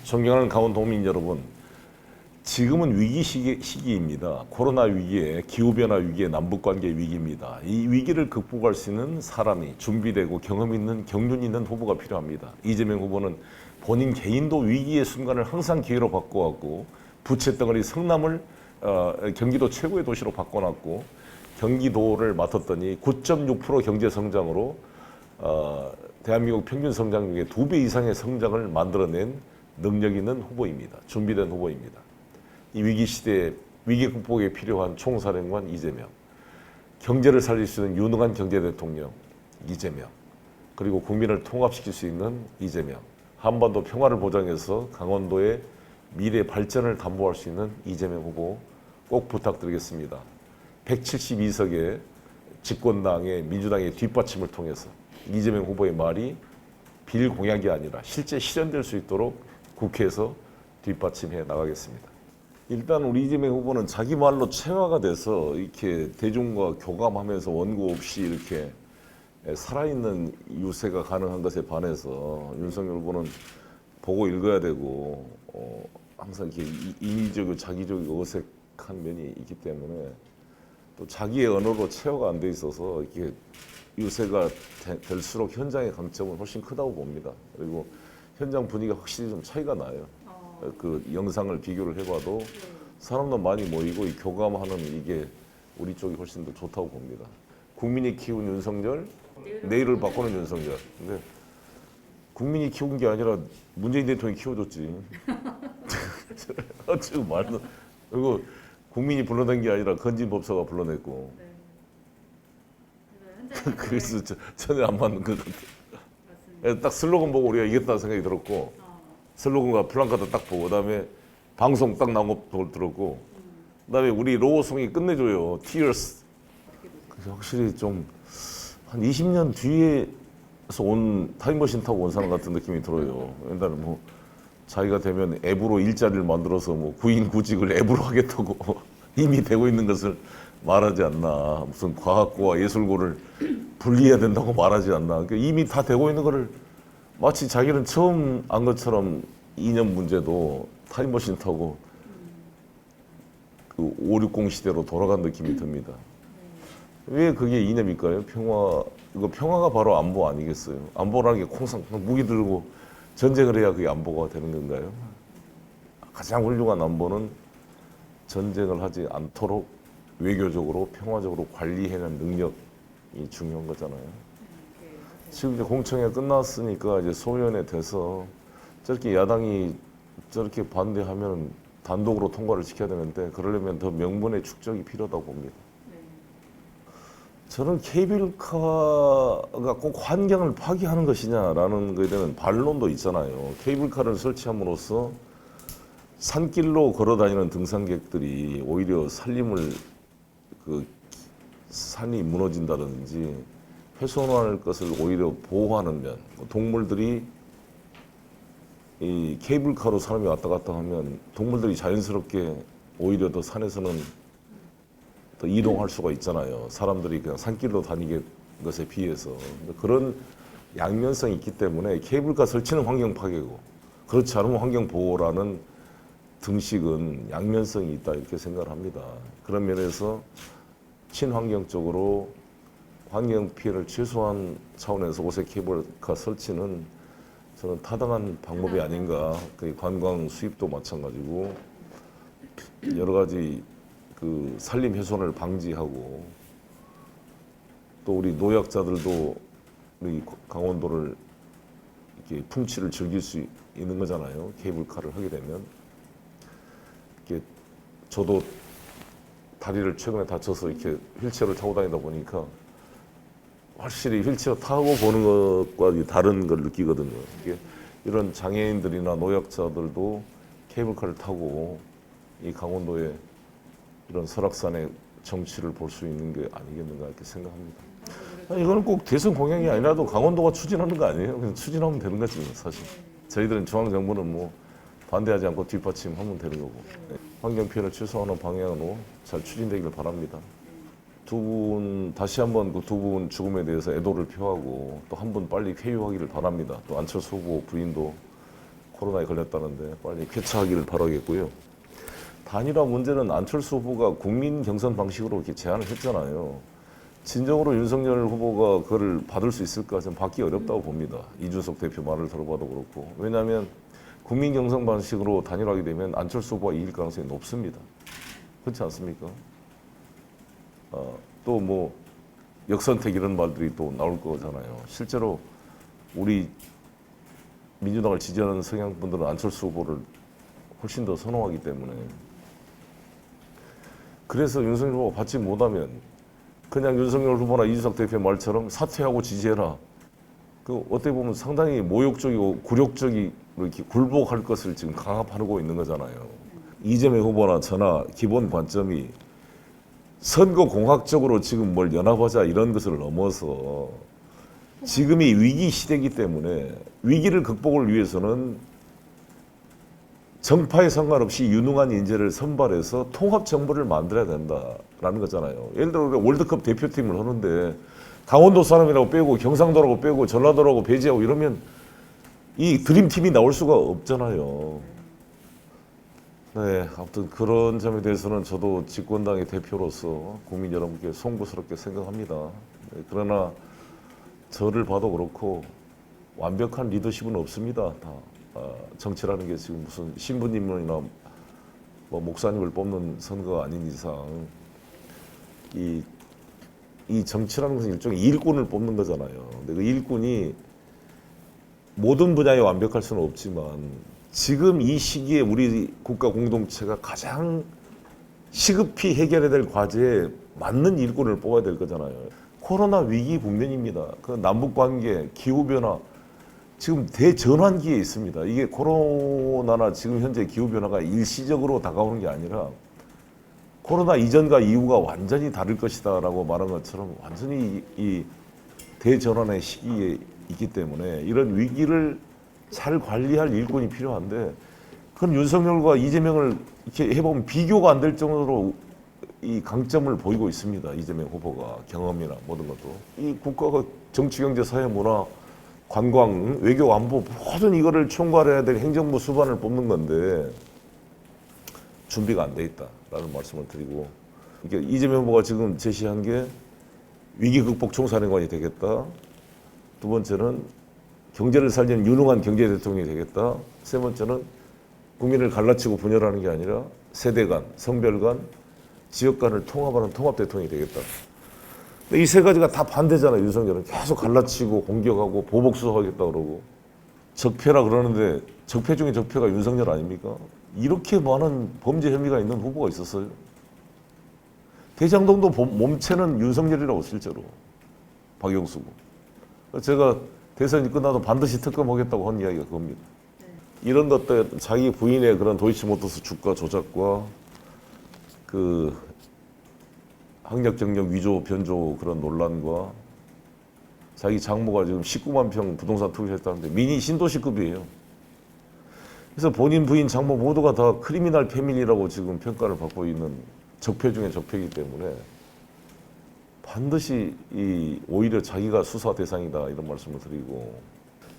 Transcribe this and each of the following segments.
존경하는 강원도민 여러분, 지금은 위기 시기입니다. 코로나 위기에, 기후변화 위기에, 남북관계 위기입니다. 이 위기를 극복할 수 있는 사람이 준비되고 경험 있는, 경륜 있는 후보가 필요합니다. 이재명 후보는 본인 개인도 위기의 순간을 항상 기회로 바꿔왔고, 부채 덩어리 성남을 경기도 최고의 도시로 바꿔놨고, 경기도를 맡았더니 9.6% 경제 성장으로 대한민국 평균 성장률의 2배 이상의 성장을 만들어낸 능력 있는 후보입니다. 준비된 후보입니다. 이 위기 시대에 위기 극복에 필요한 총사령관 이재명, 경제를 살릴 수 있는 유능한 경제 대통령 이재명, 그리고 국민을 통합시킬 수 있는 이재명, 한반도 평화를 보장해서 강원도의 미래 발전을 담보할 수 있는 이재명 후보 꼭 부탁드리겠습니다. 172석의 집권당의 민주당의 뒷받침을 통해서 이재명 후보의 말이 빌공약이 아니라 실제 실현될 수 있도록 국회에서 뒷받침해 나가겠습니다. 일단 우리 이재명 후보는 자기 말로 체화가 돼서 이렇게 대중과 교감하면서 원고 없이 이렇게 살아있는 유세가 가능한 것에 반해서 윤석열 후보는 보고 읽어야 되고 항상 이렇게 인위적이고 자기적이고 어색한 면이 있기 때문에 또 자기의 언어로 체화가 안 돼 있어서 이렇게 유세가 될수록 현장의 강점은 훨씬 크다고 봅니다. 그리고 현장 분위기가 확실히 좀 차이가 나요. 그 영상을 비교를 해봐도 사람도 많이 모이고 이 교감하는 이게 우리 쪽이 훨씬 더 좋다고 봅니다. 국민이 키운 윤석열, 내일을 바꾸는 윤석열. 근데 국민이 키운 게 아니라 문재인 대통령이 키워줬지. 지금 말도 그리고 국민이 불러낸 게 아니라 건진법사가 불러냈고. 그래서 전혀 안 맞는 것 같아요. 딱 슬로건 보고 우리가 이겼다는 생각이 들었고 슬로건과 플랜카드 딱 보고 그다음에 방송 딱 나온 거 들었고 그다음에 우리 로고송이 끝내줘요. Tears. 그래서 확실히 좀 한 20년 뒤에서 온 타임머신 타고 온 사람 같은 느낌이 들어요. 옛날에 뭐 자기가 되면 앱으로 일자리를 만들어서 뭐 구인 구직을 앱으로 하겠다고 이미 되고 있는 것을 말하지 않나. 무슨 과학고와 예술고를 분리해야 된다고 말하지 않나. 그러니까 이미 다 되고 있는 거를 마치 자기는 처음 안 것처럼 이념 문제도 타임머신 타고 그 560 시대로 돌아간 느낌이 듭니다. 왜 그게 이념일까요? 이거 평화가 바로 안보 아니겠어요? 안보라는 게 콩상 무기 들고 전쟁을 해야 그게 안보가 되는 건가요? 가장 훌륭한 안보는 전쟁을 하지 않도록 외교적으로 평화적으로 관리해낸 능력이 중요한 거잖아요. 지금 이제 공청회 끝났으니까 이제 소위원회 돼서 저렇게 야당이 저렇게 반대하면 단독으로 통과를 시켜야 되는데 그러려면 더 명분의 축적이 필요하다고 봅니다. 저는 케이블카가 꼭 환경을 파괴하는 것이냐라는 것에 대한 반론도 있잖아요. 케이블카를 설치함으로써 산길로 걸어다니는 등산객들이 오히려 산이 무너진다든지 훼손할 것을 오히려 보호하는 면, 동물들이 이 케이블카로 사람이 왔다 갔다 하면 동물들이 자연스럽게 오히려 더 산에서는 더 이동할 수가 있잖아요. 사람들이 그냥 산길로 다니는 것에 비해서. 그런 양면성이 있기 때문에 케이블카 설치는 환경 파괴고 그렇지 않으면 환경 보호라는 등식은 양면성이 있다 이렇게 생각을 합니다. 그런 면에서 친환경적으로 환경 피해를 최소한 차원에서 오색 케이블카 설치는 저는 타당한 방법이 아닌가. 그 관광 수입도 마찬가지고 여러 가지 그 산림 훼손을 방지하고 또 우리 노약자들도 우리 강원도를 이렇게 풍치를 즐길 수 있는 거잖아요. 케이블카를 하게 되면 이렇게 저도 다리를 최근에 다쳐서 이렇게 휠체어를 타고 다니다 보니까 확실히 휠체어 타고 보는 것과 다른 걸 느끼거든요. 이런 장애인들이나 노약자들도 케이블카를 타고 이 강원도의 이런 설악산의 정취를 볼 수 있는 게 아니겠는가 이렇게 생각합니다. 이거는 꼭 대선 공약이 아니라도 강원도가 추진하는 거 아니에요? 그냥 추진하면 되는 거지 사실. 저희들은 중앙정부는 뭐 반대하지 않고 뒷받침하면 되는 거고 환경 피해를 최소화하는 방향으로 잘 추진되기를 바랍니다. 두 분 다시 한번 그 두 분 죽음에 대해서 애도를 표하고 또 한 분 빨리 쾌유하기를 바랍니다. 또 안철수 후보 부인도 코로나에 걸렸다는데 빨리 쾌차하기를 바라겠고요. 단일화 문제는 안철수 후보가 국민 경선 방식으로 이렇게 제안을 했잖아요. 진정으로 윤석열 후보가 그걸 받을 수 있을까 좀 받기 어렵다고 봅니다. 이준석 대표 말을 들어봐도 그렇고. 왜냐하면 국민 경선 방식으로 단일화하게 되면 안철수 후보가 이길 가능성이 높습니다. 그렇지 않습니까? 또 뭐 역선택 이런 말들이 또 나올 거잖아요. 실제로 우리 민주당을 지지하는 성향분들은 안철수 후보를 훨씬 더 선호하기 때문에 그래서 윤석열 후보가 받지 못하면 그냥 윤석열 후보나 이준석 대표 말처럼 사퇴하고 지지해라. 그 어떻게 보면 상당히 모욕적이고 굴욕적이 이렇게 굴복할 것을 지금 강압하고 있는 거잖아요. 이재명 후보나 저나 기본 관점이 선거 공학적으로 지금 뭘 연합하자 이런 것을 넘어서 지금이 위기 시대이기 때문에 위기를 극복을 위해서는 정파에 상관없이 유능한 인재를 선발해서 통합 정부를 만들어야 된다라는 거잖아요. 예를 들어 우리가 월드컵 대표팀을 하는데 강원도 사람이라고 빼고 경상도라고 빼고 전라도라고 배제하고 이러면 이 드림팀이 나올 수가 없잖아요. 네, 아무튼 그런 점에 대해서는 저도 집권당의 대표로서 국민 여러분께 송구스럽게 생각합니다. 네, 그러나 저를 봐도 그렇고 완벽한 리더십은 없습니다. 다 정치라는 게 지금 무슨 신부님이나 뭐 목사님을 뽑는 선거가 아닌 이상 이 정치라는 것은 일종의 일꾼을 뽑는 거잖아요. 근데 그 일꾼이 모든 분야에 완벽할 수는 없지만 지금 이 시기에 우리 국가 공동체가 가장 시급히 해결해야 될 과제에 맞는 일꾼을 뽑아야 될 거잖아요. 코로나 위기 국면입니다. 그 남북 관계, 기후 변화 지금 대전환기에 있습니다. 이게 코로나나 지금 현재 기후 변화가 일시적으로 다가오는 게 아니라 코로나 이전과 이후가 완전히 다를 것이다라고 말한 것처럼 완전히 이 대전환의 시기에 있기 때문에 이런 위기를 잘 관리할 일꾼이 필요한데 그건 윤석열과 이재명을 이렇게 해보면 비교가 안 될 정도로 이 강점을 보이고 있습니다. 이재명 후보가 경험이나 모든 것도 이 국가가 정치, 경제, 사회, 문화, 관광, 외교, 안보 모든 이거를 총괄해야 될 행정부 수반을 뽑는 건데 준비가 안 돼 있다라는 말씀을 드리고 이게 이재명 후보가 지금 제시한 게 위기 극복 총사령관이 되겠다. 두 번째는 경제를 살리는 유능한 경제 대통령이 되겠다. 세 번째는 국민을 갈라치고 분열하는 게 아니라 세대 간, 성별 간, 지역 간을 통합하는 통합 대통령이 되겠다. 근데 이 세 가지가 다 반대잖아요. 윤석열은 계속 갈라치고 공격하고 보복 수사하겠다 그러고 적폐라 그러는데 적폐 중에 적폐가 윤석열 아닙니까? 이렇게 많은 범죄 혐의가 있는 후보가 있었어요. 대장동도 몸체는 윤석열이라고 실제로 박영수고. 제가 대선이 끝나도 반드시 특검하겠다고 한 이야기가 그겁니다. 이런 것들 자기 부인의 그런 도이치모터스 주가 조작과 그 학력 경력 위조 변조 그런 논란과 자기 장모가 지금 19만 평 부동산 투기했다는데 미니 신도시급이에요. 그래서 본인 부인 장모 모두가 다 크리미널 패밀리라고 지금 평가를 받고 있는 적폐 중에 적폐이기 때문에 반드시 오히려 자기가 수사 대상이다 이런 말씀을 드리고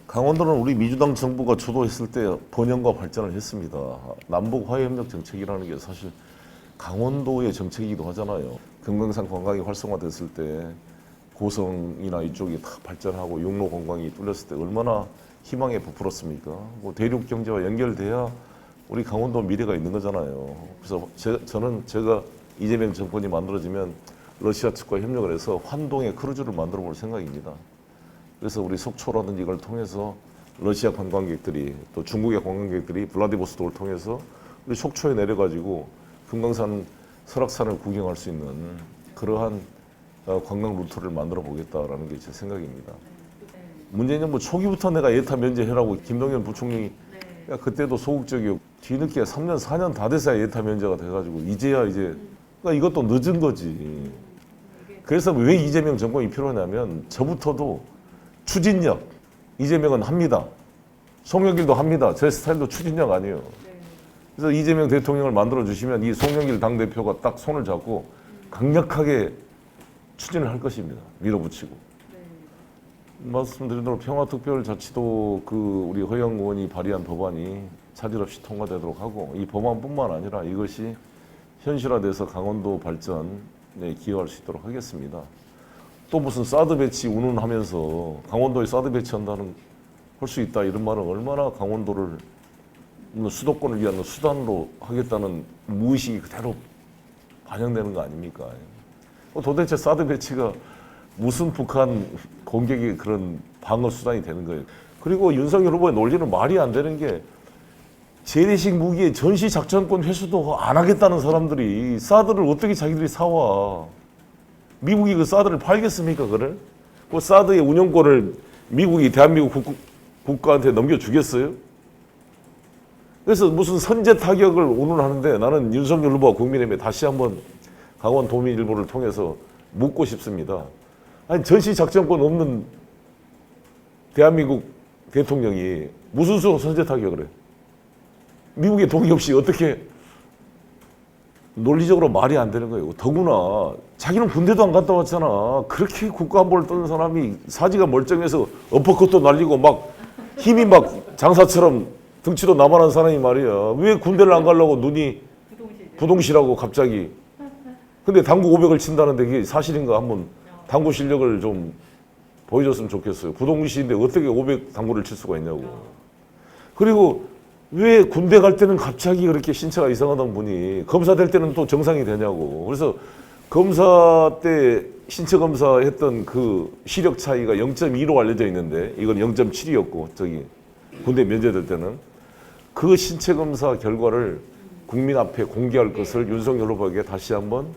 강원도는 우리 민주당 정부가 주도했을 때 번영과 발전을 했습니다. 남북 화해협력 정책이라는 게 사실 강원도의 정책이기도 하잖아요. 금강산 관광이 활성화됐을 때 고성이나 이쪽이 다 발전하고 육로 관광이 뚫렸을 때 얼마나 희망에 부풀었습니까? 뭐 대륙 경제와 연결돼야 우리 강원도 미래가 있는 거잖아요. 그래서 저는 제가 이재명 정권이 만들어지면 러시아 측과 협력을 해서 환동의 크루즈를 만들어 볼 생각입니다. 그래서 우리 속초라든지 이걸 통해서 러시아 관광객들이 또 중국의 관광객들이 블라디보스톡을 통해서 우리 속초에 내려가지고 금강산 설악산을 구경할 수 있는 그러한 관광 루트를 만들어 보겠다라는 게 제 생각입니다. 문재인 정부 초기부터 내가 예타 면제해라고 김동연 부총리 그때도 소극적이고 뒤늦게 3년 4년 다 돼서야 예타 면제가 돼가지고 이제야 그러니까 이것도 늦은 거지. 그래서 왜 이재명 정권이 필요하냐면 저부터도 추진력 이재명은 합니다. 송영길도 합니다. 제 스타일도 추진력 아니에요. 그래서 이재명 대통령을 만들어 주시면 이 송영길 당대표가 딱 손을 잡고 강력하게 추진을 할 것입니다. 밀어붙이고. 말씀드린 대로 평화특별자치도 우리 허영 의원이 발의한 법안이 차질 없이 통과되도록 하고, 이 법안뿐만 아니라 이것이 현실화돼서 강원도 발전에 기여할 수 있도록 하겠습니다. 또 무슨 사드 배치 운운하면서 강원도에 사드 배치한다는 할 수 있다 이런 말은 얼마나 강원도를 수도권을 위한 수단으로 하겠다는 무의식이 그대로 반영되는 거 아닙니까? 도대체 사드 배치가 무슨 북한 공격의 그런 방어 수단이 되는 거예요. 그리고 윤석열 후보의 논리는 말이 안 되는 게, 재래식 무기의 전시 작전권 회수도 안 하겠다는 사람들이 사드를 어떻게 자기들이 사와? 미국이 그 사드를 팔겠습니까, 그를? 그 사드의 운영권을 미국이 대한민국 국가한테 넘겨주겠어요? 그래서 무슨 선제 타격을 운운하는데, 나는 윤석열 후보와 국민의힘에 다시 한번 강원 도민일보를 통해서 묻고 싶습니다. 아니, 전시 작전권 없는 대한민국 대통령이 무슨 수로 선제 타격을 해? 미국의 동의 없이 어떻게? 논리적으로 말이 안 되는 거예요. 더구나 자기는 군대도 안 갔다 왔잖아. 그렇게 국가안보를 떠는 사람이 사지가 멀쩡해서 어퍼컷도 날리고 막 힘이 막 장사처럼 등치도 나만한 사람이 말이야. 왜 군대를 안 가려고 눈이 부동시라고 갑자기. 근데 당구 500을 친다는데 그게 사실인가? 한번 당구 실력을 좀 보여줬으면 좋겠어요. 부동시인데 어떻게 500 당구를 칠 수가 있냐고. 그리고 왜 군대 갈 때는 갑자기 그렇게 신체가 이상하던 분이 검사 될 때는 또 정상이 되냐고. 그래서 검사 때 신체 검사했던 그 시력 차이가 0.2로 알려져 있는데, 이건 0.7이었고 저기 군대 면제될 때는 그 신체 검사 결과를 국민 앞에 공개할 것을 윤석열 후보에게 다시 한번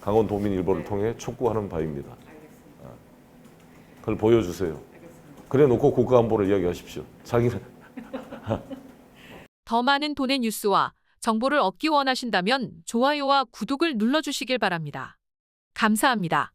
강원도민일보를 통해 촉구하는 바입니다. 그걸 보여주세요. 그래 놓고 국가안보를 이야기하십시오. 자기는 더 많은 돈의 뉴스와 정보를 얻기 원하신다면 좋아요와 구독을 눌러주시길 바랍니다. 감사합니다.